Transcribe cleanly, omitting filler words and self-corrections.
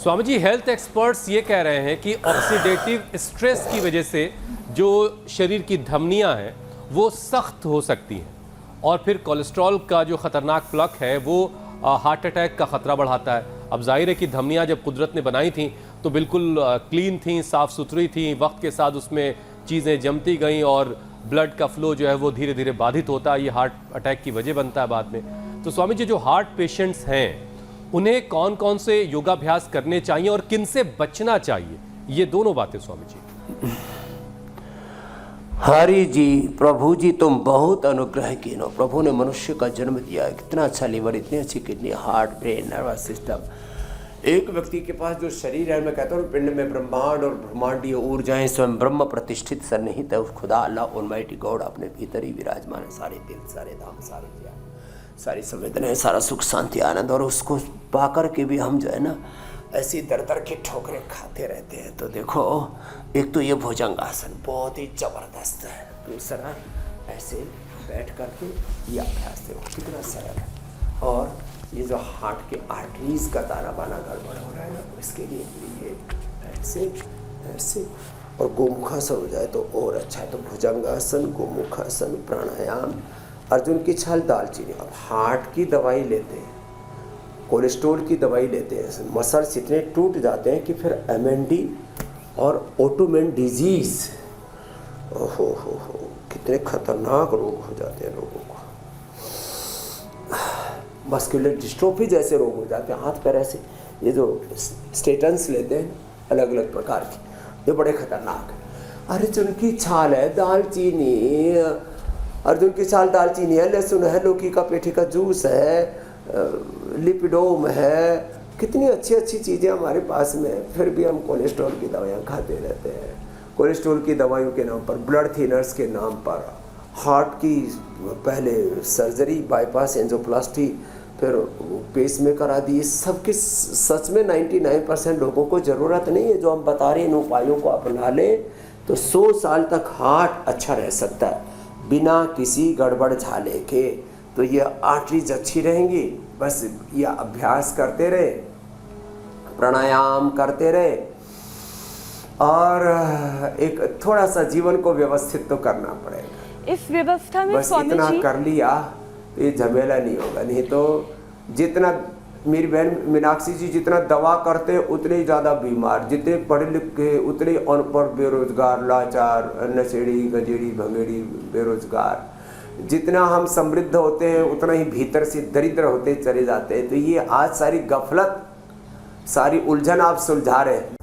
Swami ji, health experts ये कह रहे हैं कि ऑक्सीडेटिव स्ट्रेस की वजह से जो शरीर की धमनियां हैं वो सख्त हो सकती हैं और फिर कोलेस्ट्रॉल का जो ख़तरनाक प्लक है वो हार्ट अटैक का ख़तरा बढ़ाता है। अब जाहिर है कि धमनियां जब कुदरत ने बनाई थी तो बिल्कुल क्लीन थी, साफ़ सुथरी थी। वक्त के साथ उसमें चीज़ें जमती गईं और ब्लड का फ्लो जो है वो धीरे धीरे बाधित होता है। ये हार्ट अटैक की वजह बनता है बाद में। तो स्वामी जी, जो हार्ट पेशेंट्स हैं उन्हें कौन कौन से योगाभ्यास करने चाहिए और किन से बचना चाहिए, ये दोनों बातें स्वामी जी। हरि जी, प्रभु जी तुम बहुत अनुग्रह की हो। प्रभु ने मनुष्य का जन्म दिया, कितना अच्छा लीवर, इतनी अच्छी kidney, heart, brain, nervous system. एक व्यक्ति के पास जो शरीर है, मैं कहता हूँ पिंड में ब्रह्मांड और ब्रह्मांडीय ऊर्जाएं स्वयं ब्रह्म प्रतिष्ठित सन्निहित है। उस खुदा अल्लाह ऑलमाइटी गॉड अपने भीतर ही विराजमान है। सारे दिल, सारे धाम, सारे ज्ञान, सारी संवेदनाएं, सारा सुख शांति आनंद। और उसको पाकर के भी हम जो है ना ऐसी दर दर की ठोकरें खाते रहते हैं। तो देखो, एक तो ये भुजंग आसन बहुत ही जबरदस्त है। दूसरा ऐसे बैठ करके ये अभ्यास देखो कितना सरल है। और ये जो हार्ट के आर्टरीज का ताना बाना गड़बड़ हो रहा है ना, इसके लिए ये ऐसे ऐसे और गोमुखासन हो जाए तो और अच्छा है। तो भुजंगासन, गोमुखासन, प्राणायाम, अर्जुन की छाल, दालचीनी। अब हार्ट की दवाई लेते हैं, कोलेस्ट्रॉल की दवाई लेते हैं, मसल्स इतने टूट जाते हैं कि फिर MND और ऑटोइम्यून डिजीज, ओहो हो, कितने खतरनाक रोग हो जाते हैं लोगों को। मस्कुलर डिस्ट्रोफी जैसे रोग हो जाते हैं, हाथ पैर ऐसे। ये जो स्टेटन्स लेते हैं अलग अलग प्रकार की, ये बड़े खतरनाक है। अर्जुन की छाल है, दालचीनी, अर्जुन की छाल, दालचीनी है, लहसुन है, लौकी का पेठी का जूस है, लिपिडोम है, कितनी अच्छी अच्छी चीज़ें हमारे पास में। फिर भी हम कोलेस्ट्रॉल की दवाइयाँ खाते रहते हैं। कोलेस्ट्रॉल की दवाइयों के नाम पर, ब्लड थिनर्स के नाम पर, हार्ट की पहले सर्जरी, बाईपास, एंजियोप्लास्टी, फिर पेस में करा दी। सबके सच में 99% लोगों को ज़रूरत नहीं है। जो हम बता रहे हैं इन उपायों को अपना लें तो 100 साल तक हार्ट अच्छा रह सकता है बिना किसी गड़बड़ झाले के। तो ये आर्टरीज अच्छी रहेंगी। बस ये अभ्यास करते रहे, प्राणायाम करते रहे और एक थोड़ा सा जीवन को व्यवस्थित तो करना पड़ेगा। इस व्यवस्था में बस इतना कर लिया तो ये झमेला नहीं होगा। नहीं तो जितना मेरी बहन मीनाक्षी जी जितना दवा करते उतने ही ज़्यादा बीमार, जितने पढ़े लिखे उतने अनपढ़, बेरोजगार, लाचार, नशेड़ी, गंजेड़ी, भंगेड़ी, बेरोजगार। जितना हम समृद्ध होते हैं उतना ही भीतर से दरिद्र होते चले जाते हैं। तो ये आज सारी गफलत, सारी उलझन आप सुलझा रहे हैं।